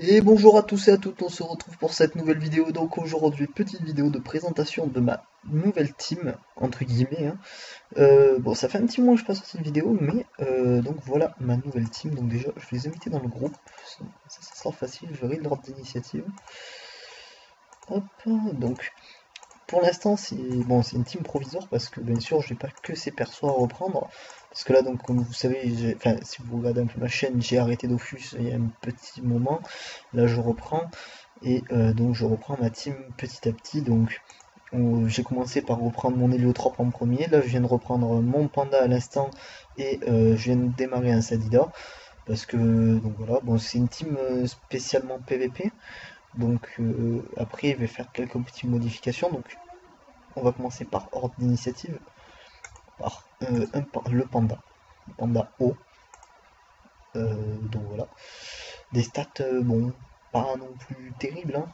Et bonjour à tous et à toutes, on se retrouve pour cette nouvelle vidéo. Donc aujourd'hui, petite vidéo de présentation de ma nouvelle team, entre guillemets, hein. Bon, ça fait un petit moment que je passe cette vidéo, mais donc voilà ma nouvelle team. Donc déjà, je vais les inviter dans le groupe, ça sera facile, j'aurai l'ordre d'initiative. Hop, donc pour l'instant, c'est bon, c'est une team provisoire parce que bien sûr, j'ai pas que ces persos à reprendre. Parce que là, donc, comme vous savez, enfin, si vous regardez un peu ma chaîne, j'ai arrêté Dofus il y a un petit moment. Là, je reprends et donc je reprends ma team petit à petit. Donc, j'ai commencé par reprendre mon héliotrope en premier. Là, je viens de reprendre mon panda à l'instant et je viens de démarrer un Sadida parce que donc voilà, bon, c'est une team spécialement PVP. Donc après, je vais faire quelques petites modifications. Donc on va commencer par ordre d'initiative, par le panda, panda haut. Donc voilà. Des stats, bon, pas non plus terribles, hein.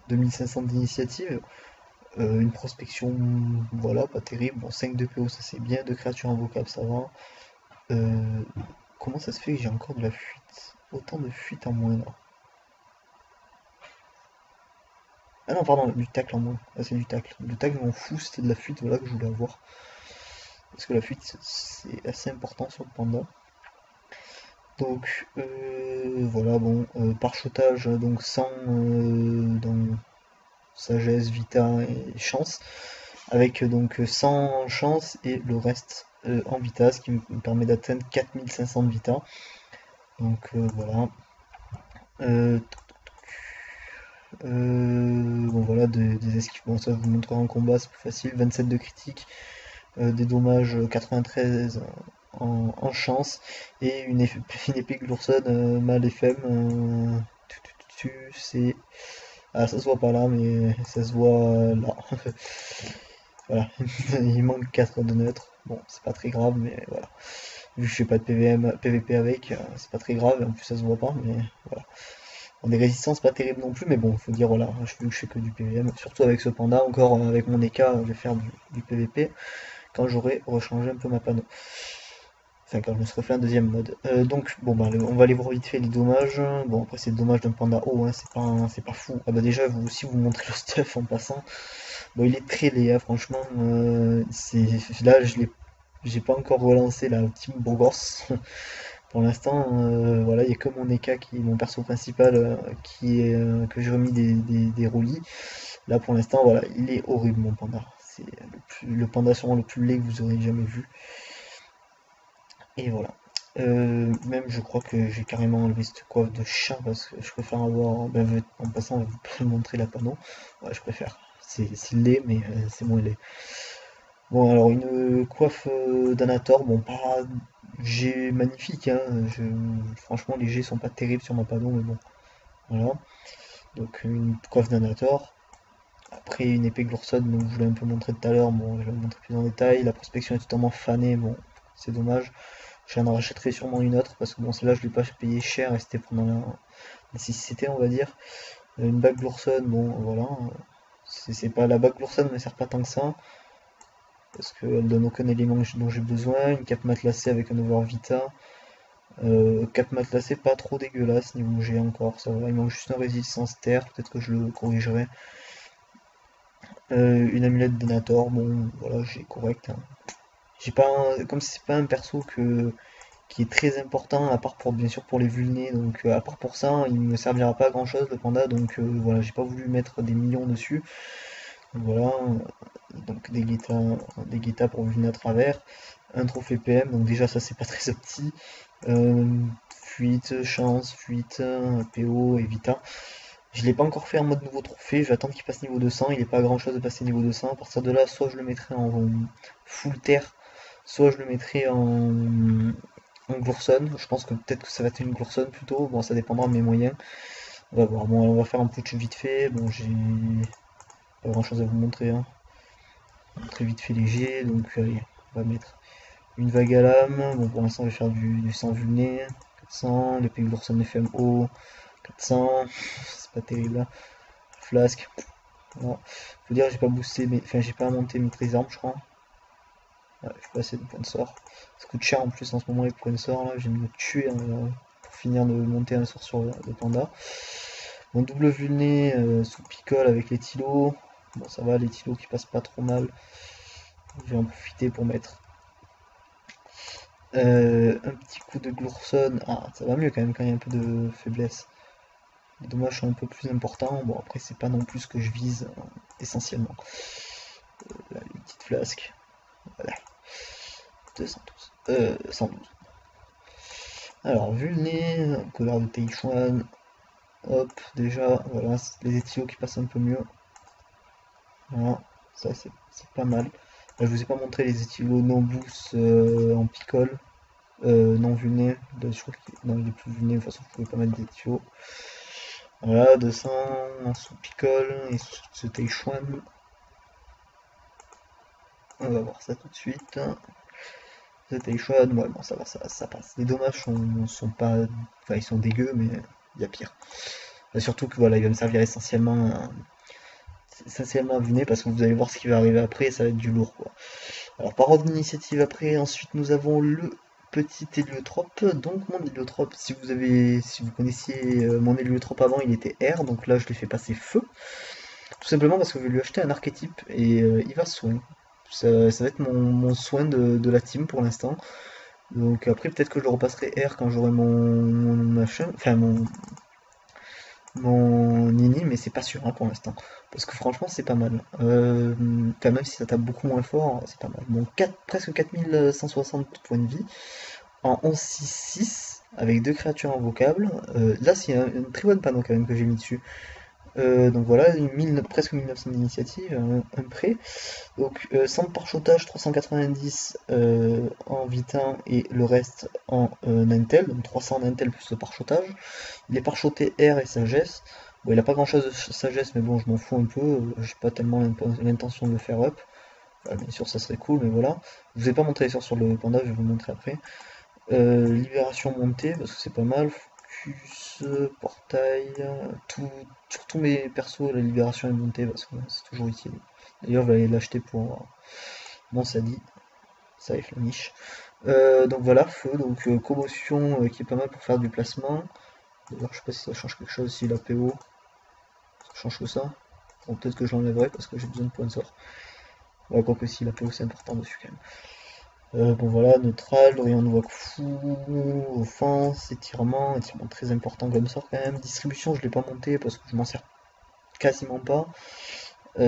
2500 d'initiative, une prospection, voilà, pas terrible. Bon, 5 de PO, ça c'est bien, de créatures invocables, ça va. Euh, Comment ça se fait que j'ai encore de la fuite? Autant de fuite en moins là. Ah non, pardon, du tacle en moins. Ah, c'est du tacle. Le tacle m'en fout, c'était de la fuite, voilà que je voulais avoir. Parce que la fuite, c'est assez important sur le panda. Donc voilà, bon, parchotage, donc 100 dans sagesse, vita et chance, avec donc 100 en chance et le reste en vita, ce qui me permet d'atteindre 4500 de vita. Donc voilà. Euh, bon voilà, des esquives, bon ça je vous montrerai en combat, c'est plus facile. 27 de critique, des dommages 93 en chance et une épée Glourson mal FM. C'est. Ah, ça se voit pas là, mais ça se voit là. Voilà, il manque 4 de neutre. Bon, c'est pas très grave, mais voilà. Vu que je fais pas de PVP avec, c'est pas très grave, en plus ça se voit pas, mais voilà. On est résistants, c'est pas terrible non plus, mais bon, faut dire, voilà, vu que je fais que du PVM, surtout avec ce panda, encore avec mon EK, je vais faire du PVP quand j'aurai rechangé un peu ma panneau. Enfin, quand je me serai fait un deuxième mode. Donc, bon, bah, on va aller voir vite fait les dommages. Bon, après, c'est le dommage d'un panda haut, hein, c'est pas fou. Ah, bah, déjà, vous aussi, vous montrez le stuff en passant. Bon, il est très laid, hein, franchement. Là, j'ai pas encore relancé la Team Bourgos. Pour l'instant, voilà, il y a que mon EK qui est mon perso principal que j'ai remis des roulis. Là, pour l'instant, voilà, il est horrible, mon panda. C'est le panda sûrement le plus laid que vous aurez jamais vu. Et voilà. Même je crois que j'ai carrément enlevé cette coiffe de chat parce que je préfère avoir. Ben, en passant, vous pouvez montrer la panneau. Ouais, je préfère. C'est laid, mais c'est moins laid. Bon, alors une coiffe d'Anator, bon, pas G magnifique, hein. Franchement, les G sont pas terribles sur ma panneau, mais bon, voilà. Donc une coiffe d'Anator. Après une épée Glourson, donc je voulais un peu montrer tout à l'heure, bon, je vais le montrer plus en détail. La prospection est totalement fanée, bon, c'est dommage. J'en rachèterai sûrement une autre parce que bon, celle-là je l'ai pas payé cher et c'était pendant la nécessité, on va dire. Une bague Glourson, bon, voilà. C'est pas la bague Glourson, ne me sert pas tant que ça parce qu'elle donne aucun élément dont j'ai besoin. Une cape matelassée avec un over vita. Cape matelassée pas trop dégueulasse niveau G encore, ça va. Il manque juste une résistance terre, peut-être que je le corrigerai. Une amulette d'Enator, bon, voilà, j'ai correct, hein. J'ai pas comme c'est pas un perso qui est très important, à part pour bien sûr pour les vulnés, donc à part pour ça, il me servira pas à grand chose le panda, donc voilà, j'ai pas voulu mettre des millions dessus. Donc, voilà, donc des guettas pour vulner à travers, un trophée PM, donc déjà ça c'est pas très opti. Euh, Fuite, chance, fuite, PO et Vita. Je l'ai pas encore fait en mode nouveau trophée, je vais attendre qu'il passe niveau 200, il n'est pas grand chose de passer niveau 200. À partir de là, soit je le mettrai en full terre, soit je le mettrai en Glourson. Je pense que peut-être que ça va être une Glourson plutôt, bon ça dépendra de mes moyens. On va voir, bon on va faire un putsch vite fait, bon j'ai pas grand chose à vous montrer, hein. Très vite fait léger, donc allez, on va mettre une vague à lame, bon pour l'instant je vais faire du 100 vulné, 400, l'épée Glourson FMO, 400, c'est pas terrible là. Flasque, Voilà. Faut dire, j'ai pas boosté, enfin, j'ai pas monté maîtrise d'armes, je crois. Ouais, j'ai pas assez de points de sort. Ça coûte cher en plus en ce moment les points de sort, là. Je vais me tuer pour finir de monter un sort sur le panda. Mon double vulné sous picole avec les tilos. Bon, ça va, les tilos qui passent pas trop mal. Je vais en profiter pour mettre un petit coup de Glourson. Ah, ça va mieux quand même quand il y a un peu de faiblesse. Les dommages sont un peu plus importants. Bon, après, c'est pas non plus ce que je vise essentiellement. Là, les petites flasques. Voilà. 212. 112. Alors, vulné, colère de Teichuan. Hop, déjà, voilà, les étios qui passent un peu mieux. Voilà, ça c'est pas mal. Là, je vous ai pas montré les étilos non boost en picole. Non vulné. Là, je crois qu'il non, il est plus vulné, de toute façon, je pouvais pas mettre d'étios. Voilà, 200 en sous picole et sous Teichuan. On va voir ça tout de suite. The Teichuan, ouais, bon, ça va, ça passe. Les dommages sont pas. Enfin, ils sont dégueux, mais il y a pire. Et surtout que voilà, il va me servir essentiellement à viner parce que vous allez voir ce qui va arriver après, ça va être du lourd quoi. Alors par ordre d'initiative après, ensuite nous avons le petit héliotrope, donc mon héliotrope, si vous connaissiez mon héliotrope avant, il était R, donc là je l'ai fait passer feu, tout simplement parce que je vais lui acheter un archétype et il va soin. Ça va être mon soin de la team pour l'instant. Donc après peut-être que je le repasserai R quand j'aurai mon machin, enfin mon Nini, mais c'est pas sûr hein, pour l'instant. Parce que franchement, c'est pas mal. Enfin, même si ça tape beaucoup moins fort, c'est pas mal. Bon, presque 4160 points de vie en 11-6-6 avec deux créatures invocables. Là, c'est une très bonne panneau quand même que j'ai mis dessus. Donc voilà, presque 1900 d'initiative, un prêt. Donc 100 par chotage, 390 en vitin et le reste en Intel, donc 300 en Intel plus le parchotage. Il est parchoté R et sagesse. Bon, il a pas grand chose de sagesse, mais bon, je m'en fous un peu. J'ai pas tellement l'intention de le faire up. Bien sûr, ça serait cool, mais voilà. Je vous ai pas montré les sorts sur le panda, je vais vous le montrer après. Libération montée, parce que c'est pas mal. Focus, portail, sur tous mes persos, la libération est montée, parce que c'est toujours utile. D'ailleurs, je vais aller l'acheter pour mon Sadi. Ça avec la niche. Donc voilà, feu, donc commotion qui est pas mal pour faire du placement. D'ailleurs, je sais pas si ça change quelque chose, si la PO, ça change que ça. Bon, peut-être que je l'enlèverai parce que j'ai besoin de points de sort. Ouais, quoique si, la PO c'est important dessus quand même. Bon voilà, neutral, rayon de Wakfu, offense, étirement très important comme sort quand même. Distribution, je l'ai pas monté parce que je m'en sers quasiment pas.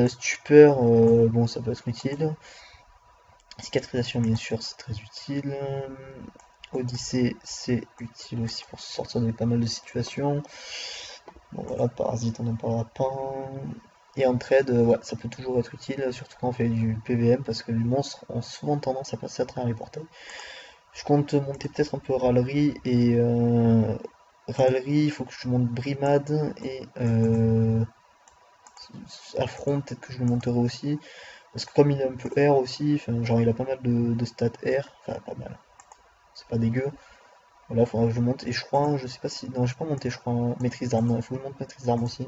Stupeur, bon ça peut être utile. Cicatrisation bien sûr, c'est très utile. Odyssée, c'est utile aussi pour sortir de pas mal de situations. Bon voilà, parasite on n'en parlera pas. Et en trade, ouais, ça peut toujours être utile, surtout quand on fait du PVM, parce que les monstres ont souvent tendance à passer à travers les portails. Je compte monter peut-être un peu râlerie et râlerie, il faut que je monte brimade et affront, peut-être que je le monterai aussi. Parce que comme il est un peu R aussi, enfin, genre il a pas mal de stats R, enfin pas mal, c'est pas dégueu. Voilà, il faudra que je le monte. Et je crois, je sais pas si. Non, j'ai pas monté, je crois, maîtrise d'armes. Il faut que je monte maîtrise d'armes aussi.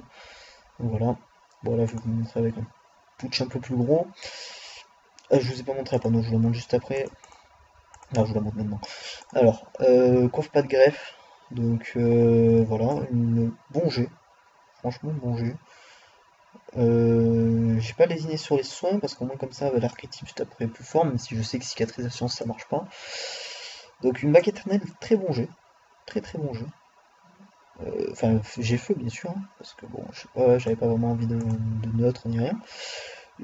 Donc voilà. Bon, là, je vais vous montrer avec un putsch un peu plus gros. Je vous ai pas montré à panneau, je vous le montre juste après. Ah, je vous la montre maintenant. Alors, coiffe pas de greffe. Donc voilà, une bon jet. Franchement, bon jet. J'ai pas lésiné sur les soins parce qu'au moins comme ça, l'archétype je taperai plus fort, même si je sais que cicatrisation ça marche pas. Donc une bague éternelle, très bon jet. Très très bon jet. Enfin, j'ai feu bien sûr, hein, parce que bon, je sais pas, j'avais pas vraiment envie de neutre ni rien.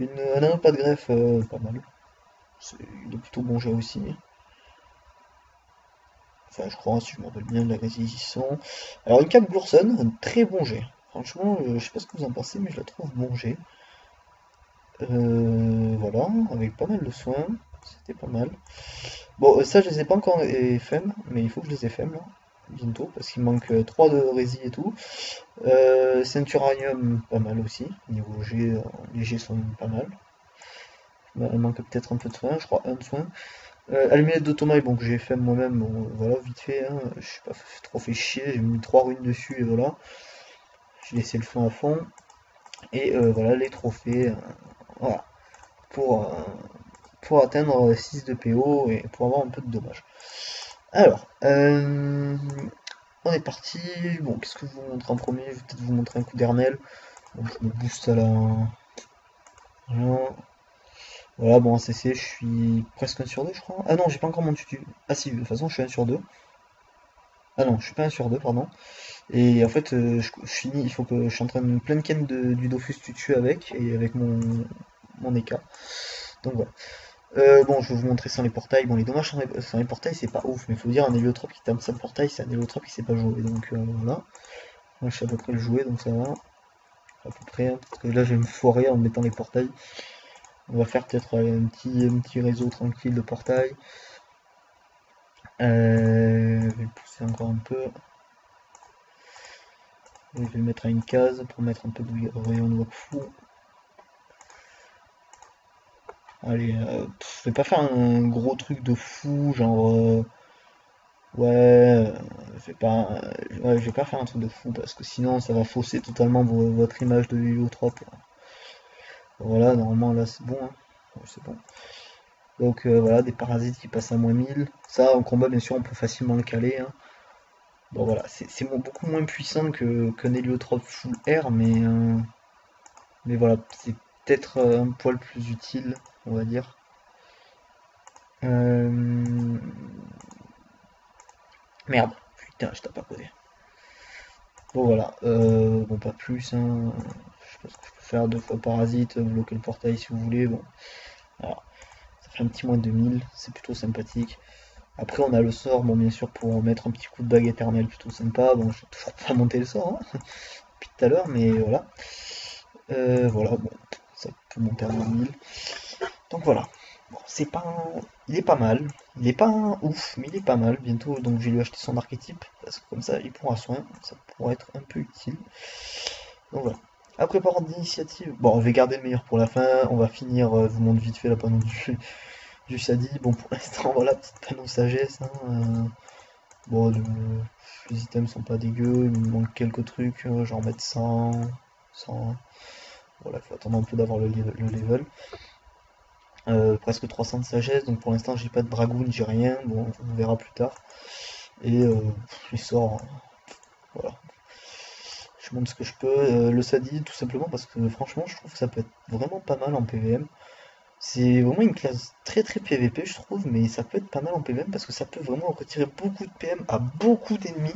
Un anneau pas de greffe, pas mal. Il est plutôt bon jet aussi. Enfin, je crois, si je me rappelle bien de la réquisition. Alors, une cape Glourson, un très bon jet. Franchement, je sais pas ce que vous en pensez, mais je la trouve bon jet. Voilà, avec pas mal de soins. C'était pas mal. Bon, ça, je les ai pas encore FM, mais il faut que je les FM là, bientôt, parce qu'il manque 3 de rési et tout. Centuranium, pas mal aussi. Niveau G, les G sont pas mal. Il manque peut-être un peu de soin, je crois un de soin. Allumette d'automail, bon, que j'ai fait moi-même, bon, voilà, vite fait, hein, je suis pas trop fait chier, j'ai mis 3 runes dessus et voilà. J'ai laissé le feu à fond. Et voilà les trophées, voilà, pour, euh, pour atteindre 6 de PO et pour avoir un peu de dommages. Alors, on est parti. Bon, qu'est-ce que je vous montre en premier? Je vais peut-être vous montrer un coup d'Ernel. Donc je me booste à la. Voilà, voilà, bon, en CC, je suis presque 1 sur 2, je crois. Ah non, j'ai pas encore mon tutu. Ah si, de toute façon, je suis 1 sur 2. Ah non, je suis pas 1 sur 2, pardon. Et en fait, je finis, il faut que je suis en train de plein de ken du Dofus tutu avec, et avec mon EK. Donc voilà. Bon, je vais vous montrer sans les portails. Bon, les dommages sans les portails, c'est pas ouf, mais il faut dire, un héliotrope qui tape sans portail, c'est un héliotrope qui sait pas jouer. Donc voilà. Moi, je sais à peu près le jouer, donc ça va. À peu près, hein, parce que là, je vais me foirer en mettant les portails. On va faire peut-être un petit réseau tranquille de portails. Je vais le pousser encore un peu. Et je vais le mettre à une case pour mettre un peu de rayon de Wakfu. Allez, je vais pas faire un gros truc de fou, genre ouais, je vais pas faire un truc de fou parce que sinon ça va fausser totalement votre image de Heliotrope. Voilà, normalement là c'est bon, hein. Ouais, c'est bon. Donc voilà, des parasites qui passent à -1000. Ça en combat bien sûr on peut facilement le caler, hein. Bon voilà, c'est beaucoup moins puissant qu'un héliotrope full air, mais voilà, c'est peut-être un poil plus utile, on va dire. Euh, Merde, putain, je tape à côté. Bon voilà, bon pas plus, hein. Je pense que je peux faire 2 fois parasite, bloquer le portail si vous voulez, bon. Voilà, ça fait un petit moins de 2000, c'est plutôt sympathique. Après on a le sort, bon bien sûr pour mettre un petit coup de bague éternelle plutôt sympa, bon j'ai toujours pas monté le sort, hein, depuis tout à l'heure, mais voilà. Voilà, bon, ça peut monter à 2000. Donc voilà. Bon, c'est pas il est pas mal. Il est pas ouf, mais il est pas mal. Bientôt, donc je vais lui acheter son archétype, parce que comme ça, il prendra soin. Ça pourrait être un peu utile. Donc voilà. Après, par ordre d'initiative, bon, je vais garder le meilleur pour la fin. On va finir, je vous montre vite fait la panneau du Shadi. Bon, pour l'instant, voilà, petite panneau sagesse, hein, bon, les items sont pas dégueux. Il me manque quelques trucs, genre mettre 100. Voilà, il faut attendre un peu d'avoir le level. Presque 300 de sagesse, donc pour l'instant j'ai pas de dragoon, j'ai rien, bon on verra plus tard. Et les sorts, voilà. Je montre ce que je peux. Le Sadi tout simplement parce que franchement je trouve que ça peut être vraiment pas mal en PVM. C'est vraiment une classe très très PVP je trouve, mais ça peut être pas mal en PVM parce que ça peut vraiment retirer beaucoup de PM à beaucoup d'ennemis.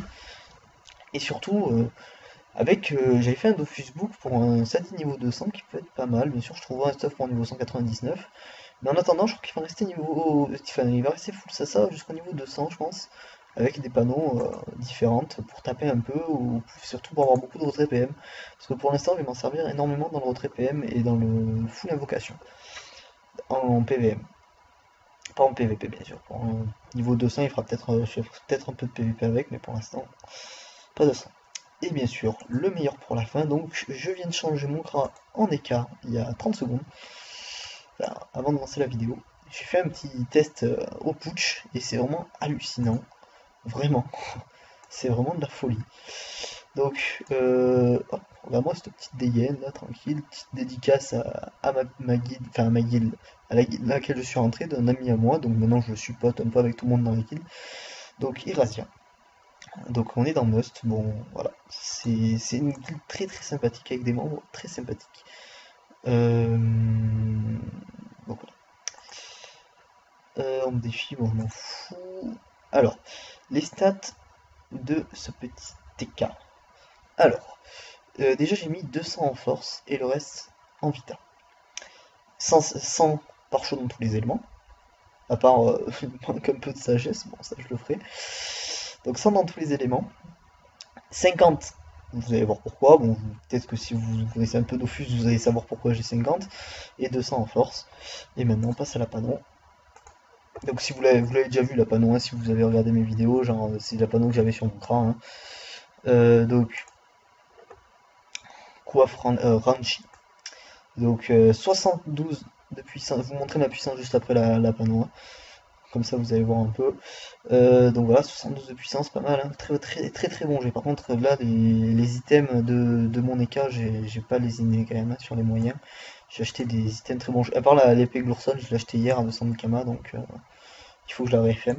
Et surtout, j'avais fait un Dofus Book pour un Sadi niveau 200 qui peut être pas mal. Bien sûr je trouverai un stuff pour un niveau 199. Mais en attendant, je crois qu'il va rester niveau. Enfin, il va rester full Sasa jusqu'au niveau 200, je pense. Avec des panneaux différentes pour taper un peu, ou surtout pour avoir beaucoup de retrait PM. Parce que pour l'instant, je vais m'en servir énormément dans le retrait PM et dans le full invocation. En PVM. Pas en PVP, bien sûr. Pour un niveau 200, il fera peut-être un peu de PVP avec, mais pour l'instant, pas de ça. Et bien sûr, le meilleur pour la fin. Donc, je viens de changer mon CRA en écart il y a 30 secondes. Enfin, avant de lancer la vidéo, j'ai fait un petit test au putsch et c'est vraiment hallucinant, vraiment, c'est vraiment de la folie. Donc, hop, regarde-moi cette petite dégaine là, tranquille, petite dédicace à ma guilde, enfin à ma guilde, à la guilde à laquelle je suis rentré d'un ami à moi, donc maintenant je supporte un peu avec tout le monde dans la guilde. Donc Irasia. Donc on est dans Must, bon voilà, c'est une guilde très très sympathique avec des membres très sympathiques. Donc on me défie, bon, je m'en fous. Alors, les stats de ce petit TK. Alors, déjà j'ai mis 200 en force et le reste en vita. 100 par chaud dans tous les éléments. À part il manque un peu de sagesse, bon ça je le ferai. Donc 100 dans tous les éléments. 50, vous allez voir pourquoi. Bon, peut-être que si vous connaissez un peu Dofus, vous allez savoir pourquoi j'ai 50. Et 200 en force. Et maintenant on passe à la panon. Donc si vous l'avez déjà vu la panneau, hein, si vous avez regardé mes vidéos, genre c'est la panneau que j'avais sur mon crâne, hein. Donc coiffe Ranchi. Donc 72 de puissance. Je vous montrer ma puissance juste après la panneau, hein. comme ça vous allez voir un peu. Donc voilà, 72 de puissance, pas mal, hein. Très très très très bon jet. Par contre là les items de mon EK, j'ai pas lésiné quand même hein, sur les moyens. J'ai acheté des items très bons. À part l'épée Glourson, je l'ai acheté hier à 200 000 kama, donc il faut que je la réfm.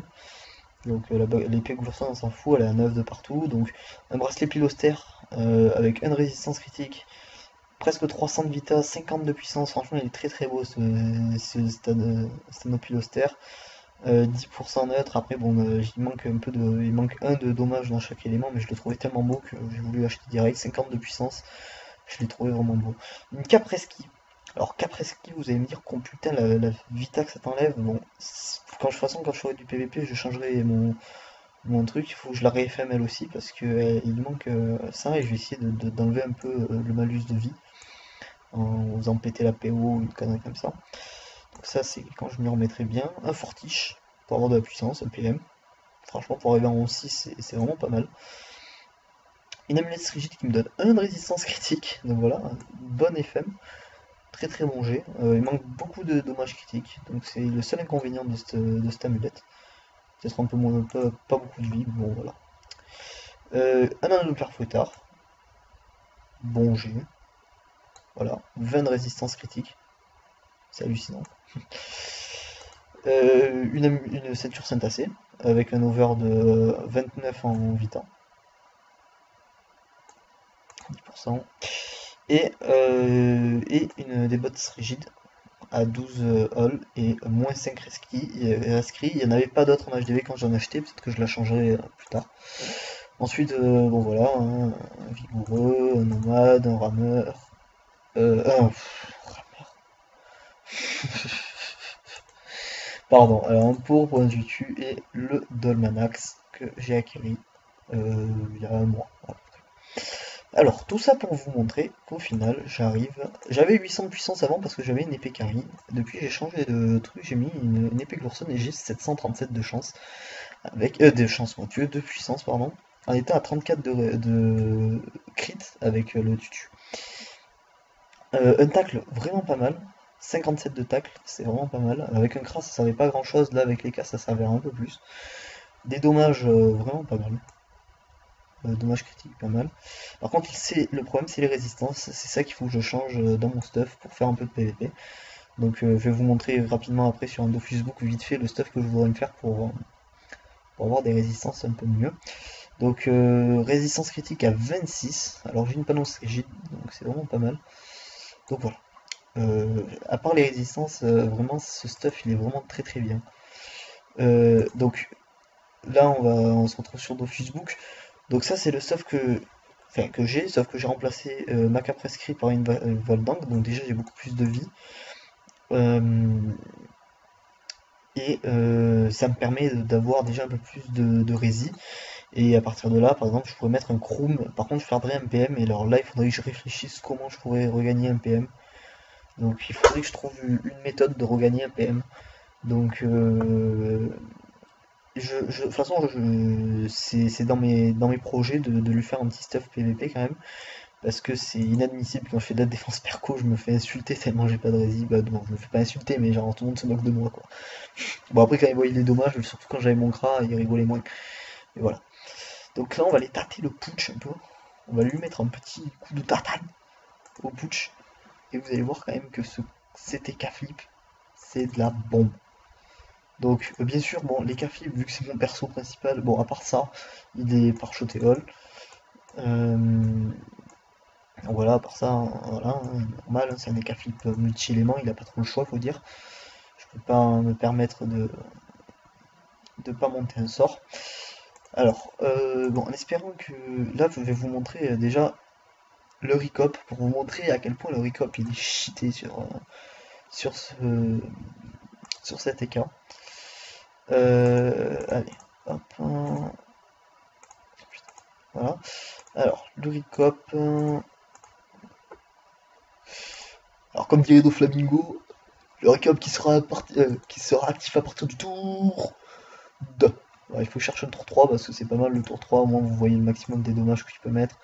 Donc l'épée Glourson on s'en fout, elle est à 9 de partout. Donc un bracelet pilostère avec une résistance critique, presque 300 de vitesse, 50 de puissance, franchement il est très très beau ce Stanopilostère. 10% neutre, après bon il manque un peu de. Il manque un de dommage dans chaque élément, mais je le trouvais tellement beau que j'ai voulu acheter direct, 50 de puissance, je l'ai trouvé vraiment beau. Une Capresky. Alors Capresky, vous allez me dire qu'on putain la Vita que ça t'enlève, bon quand quand je ferai du PVP je changerai mon truc, il faut que je la réFM elle aussi parce que il manque ça et je vais essayer d'enlever un peu le malus de vie en faisant péter la PO ou une connerie comme ça. Donc ça c'est quand je m'y remettrai bien. Un Fortiche pour avoir de la puissance, un PM. Franchement pour arriver en 11-6 c'est vraiment pas mal. Une amulette rigide qui me donne 1 de résistance critique, donc voilà, un bon FM, très très bon jet. Il manque beaucoup de dommages critiques, donc c'est le seul inconvénient de cette amulette. Peut-être un peu moins, pas beaucoup de vie, mais bon voilà. Un anneau de fouettard, bon jet, voilà, 20 de résistance critique, c'est hallucinant. Une ceinture Saint-Assez, avec un over de 29 en vita, 10%. Et des bottes rigides à 12 all et moins 5 rescrit. Il n'y en avait pas d'autres en HDV quand j'en achetais, peut-être que je la changerai plus tard. Ensuite, bon voilà, hein, un vigoureux, un nomade, un rameur. Rameur. Pardon, alors un pour du tu et le Dolmanax que j'ai acquis il y a un mois. Voilà. Alors, tout ça pour vous montrer qu'au final, J'avais 800 de puissance avant parce que j'avais une épée carry. Depuis, j'ai changé de truc, j'ai mis une épée Glourson et j'ai 737 de chance. Avec. De chance, mon Dieu, de puissance, pardon. En étant à 34 de crit avec le tutu. Un tacle vraiment pas mal. 57 de tacle, c'est vraiment pas mal. Avec un cras, ça servait pas grand chose. Là, avec les cas, ça servait un peu plus. Des dommages vraiment pas mal. Dommage critique, pas mal. Par contre, le problème, c'est les résistances. C'est ça qu'il faut que je change dans mon stuff pour faire un peu de PVP. Donc, je vais vous montrer rapidement après sur un Dofus Book vite fait le stuff que je voudrais me faire pour avoir des résistances un peu mieux. Donc, résistance critique à 26. Alors, j'ai une panonce rigide, donc c'est vraiment pas mal. Donc voilà. À part les résistances, vraiment, ce stuff, il est vraiment très très bien. Donc, là, on se retrouve sur Dofus Book. Donc ça c'est le stuff que j'ai, sauf que j'ai remplacé ma prescrit par une Voldank, donc déjà j'ai beaucoup plus de vie. Euh, ça me permet d'avoir déjà un peu plus de rési. Et à partir de là, par exemple, je pourrais mettre un Kroom. Par contre, je perdrais un PM. Et alors là, il faudrait que je réfléchisse comment je pourrais regagner un PM. Donc il faudrait que je trouve une méthode de regagner un PM. Donc de toute façon, c'est dans mes projets de lui faire un petit stuff PVP quand même. Parce que c'est inadmissible quand je fais de la défense perco, je me fais insulter tellement j'ai pas de rési. Bah bon, je me fais pas insulter, mais genre tout le monde se moque de moi quoi. Bon après quand il voyait les dommages, surtout quand j'avais mon cra, il rigolait moins. Et voilà. Donc là on va aller tâter le putsch un peu. On va lui mettre un petit coup de tatane au putsch. Et vous allez voir quand même que cet EK flip, c'est de la bombe. Donc bien sûr, bon, les K flip, vu que c'est mon perso principal, bon à part ça, il est par shot et all. Donc voilà, à part ça, voilà, hein, normal, hein, c'est un EK flip multi-éléments, il a pas trop le choix, faut dire. Je peux pas me permettre de pas monter un sort. Alors, bon, en espérant que... Là, je vais vous montrer déjà le recop, pour vous montrer à quel point le recop il est cheaté sur, sur cet EK. Allez, hop, voilà. Alors, le recop... alors, comme dirait Doflamingo, le recop qui sera actif à partir du tour 2. Alors, il faut chercher le tour 3 parce que c'est pas mal le tour 3, au moins vous voyez le maximum des dommages que tu peux mettre.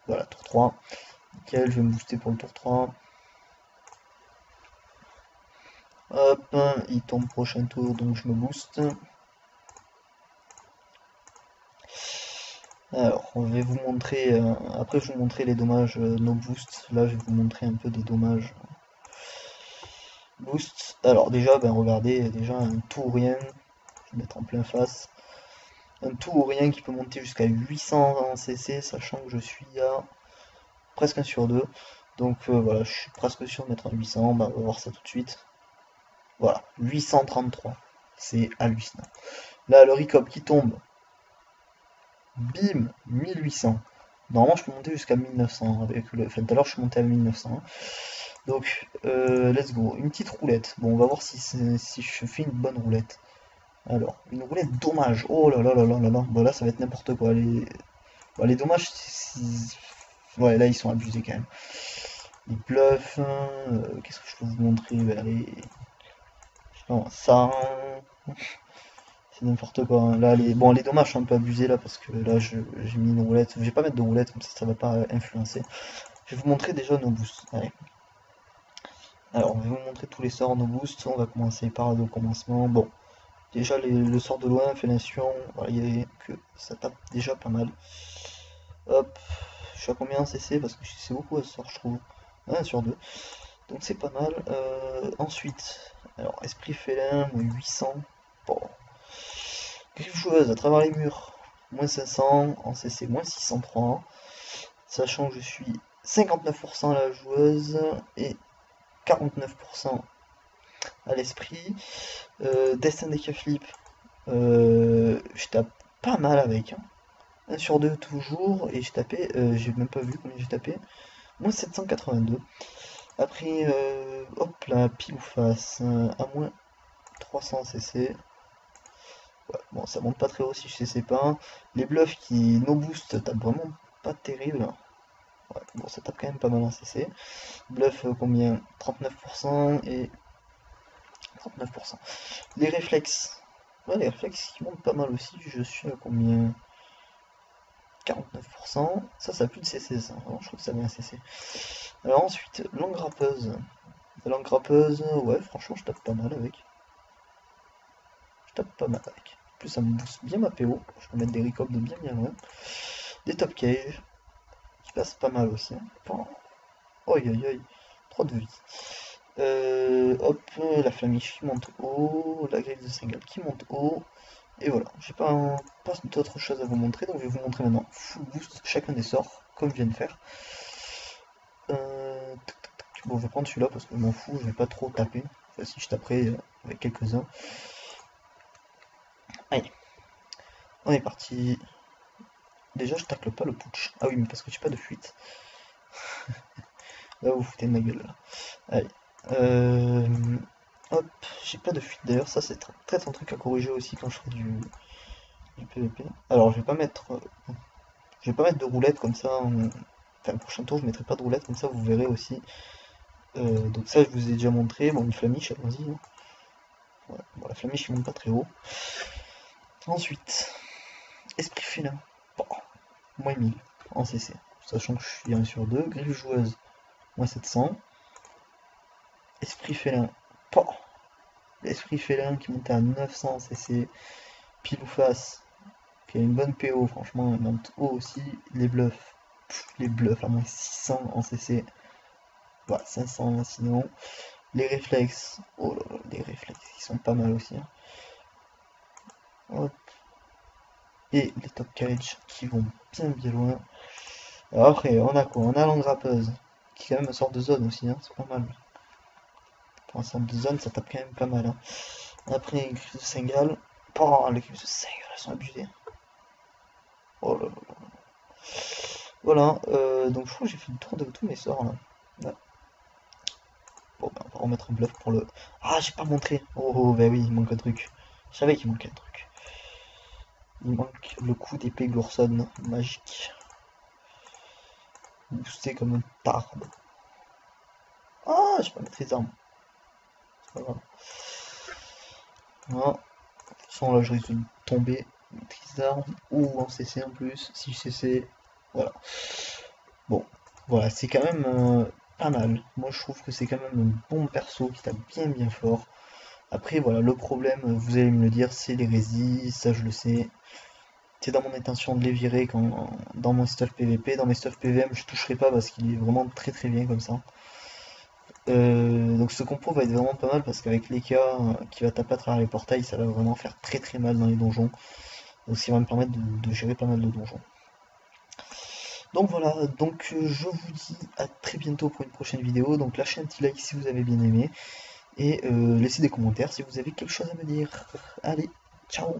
Voilà, tour 3. Nickel, je vais me booster pour le tour 3. Hop, il tombe prochain tour, donc je me booste. Alors, on va vous montrer, après je vais vous montrer les dommages no boost. Là, je vais vous montrer un peu des dommages boost. Alors déjà, ben regardez, déjà un tout ou rien, je vais mettre en plein face. Un tout ou rien qui peut monter jusqu'à 800 cc, sachant que je suis à presque 1 sur 2. Donc voilà, je suis presque sûr de mettre un 800, bah, on va voir ça tout de suite. Voilà, 833, c'est hallucinant. Là, le recop qui tombe, bim, 1800. Normalement, je peux monter jusqu'à 1900 avec le. Enfin, tout à l'heure, je suis monté à 1900. Donc, let's go. Une petite roulette. Bon, on va voir si je fais une bonne roulette. Alors, une roulette dommage. Oh là là là là là là. Bon, là, ça va être n'importe quoi. Bon, les dommages, ouais, là, ils sont abusés quand même. Les bluffs. Qu'est-ce que je peux vous montrer? Ben, non, ça. C'est n'importe quoi, hein. Là, bon, les dommages sont un peu abusés là parce que là, j'ai mis une roulette. Je vais pas mettre de roulette comme ça va pas influencer. Je vais vous montrer déjà nos boosts. Allez. Alors, on va vous montrer tous les sorts nos boosts. On va commencer par le commencement. Bon, déjà le sort de loin, fellation. Voilà, que ça tape déjà pas mal. Hop, je suis à combien en CC parce que c'est beaucoup à ce sort, je trouve. 1 sur 2. Donc c'est pas mal. Ensuite, alors esprit félin, moins 800. Bon. Griffe joueuse à travers les murs, moins 500, en CC moins 603, sachant que je suis 59% à la joueuse et 49% à l'esprit. Destin des flip, je tape pas mal avec, hein. 1 sur 2 toujours, et j'ai tapé, j'ai même pas vu combien j'ai tapé, moins 782. Après, hop là, pile ou face, à moins 300 CC. Ouais, bon, ça monte pas très haut si je sais pas. Les bluffs qui no boost tapent vraiment pas terrible. Ouais, bon, ça tape quand même pas mal en CC. Bluff combien? 39% et 39%. Les réflexes. Ouais, les réflexes qui montent pas mal aussi. Je suis à combien? 49%. Ça a plus de CC ça. Alors, je trouve que ça vient à CC. Alors ensuite, langue grappeuse. La langue grappeuse, ouais, franchement, je tape pas mal avec. Je tape pas mal avec. En plus, ça me booste bien ma PO. Je peux mettre des recops de bien bien loin. Des top cage qui passent pas mal aussi, hein. Enfin, oi oi oi, 3 de vie. Hop, la flamiche qui monte haut, la grille de single qui monte haut. Et voilà, j'ai pas d'autre chose à vous montrer, donc je vais vous montrer maintenant full boost chacun des sorts, comme je viens de faire. Bon, je vais prendre celui-là parce que je m'en fous, je vais pas trop taper. Enfin, si je taperai avec quelques-uns. Allez, on est parti. Déjà, je tacle pas le putsch. Ah oui, mais parce que j'ai pas de fuite. Là, vous foutez de ma gueule, là. Allez. Hop, j'ai pas de fuite d'ailleurs, ça c'est peut-être un truc à corriger aussi quand je ferai du PVP. Alors je vais pas mettre de roulette comme ça, enfin le prochain tour je mettrai pas de roulette comme ça vous verrez aussi. Donc ça je vous ai déjà montré, bon une flamiche, allons-y, hein. Ouais, bon, la flamiche il monte pas très haut. Ensuite, esprit félin, bon, moins 1000 en CC, sachant que je suis 1 sur 2, griffe joueuse, moins 700. Esprit félin, bon, l'esprit félin qui montait à 900 CC, pile ou face, qui a une bonne PO, franchement, il monte haut aussi. Les bluffs à moins 600 en CC, voilà, 500 sinon. Les réflexes, oh là là, les réflexes, ils sont pas mal aussi, hein. Hop. Et les top cage qui vont bien bien loin. Alors après, on a quoi? On a l'engrappeuse, qui est quand même une sorte de zone aussi, hein, c'est pas mal. Pour un sorte de zone, ça tape quand même pas mal, hein. Après, les griffes de Singal, oh, les griffes de Singal, elles sont abusées. Oh là là. Voilà, donc je crois que j'ai fait le tour de tous mes sorts là. Ouais. Bon, bah, on va remettre un bluff pour le. Ah, j'ai pas montré. Oh, oh, bah oui, il manque un truc. Je savais qu'il manquait un truc. Il manque le coup d'épée Glourson magique. Boosté comme un tarde. Ah, je peux mettre les armes. C'est pas grave. Voilà. De toute façon, là, je risque de tomber. Maîtrise d'armes ou en CC en plus. Si CC, voilà. Bon, voilà, c'est quand même pas mal. Moi je trouve que c'est quand même un bon perso qui tape bien fort. Après voilà, le problème, vous allez me le dire, c'est l'hérésie, ça je le sais. C'est dans mon intention de les virer dans mon stuff PVP. Dans mes stuff PVM, je toucherai pas parce qu'il est vraiment très bien comme ça. Donc ce compo va être vraiment pas mal parce qu'avec l'Eka qui va taper à travers les portails, ça va vraiment faire très mal dans les donjons. Donc ce qui va me permettre de gérer pas mal de donjons. Donc voilà, donc je vous dis à très bientôt pour une prochaine vidéo. Donc lâchez un petit like si vous avez bien aimé et laissez des commentaires si vous avez quelque chose à me dire. Allez, ciao!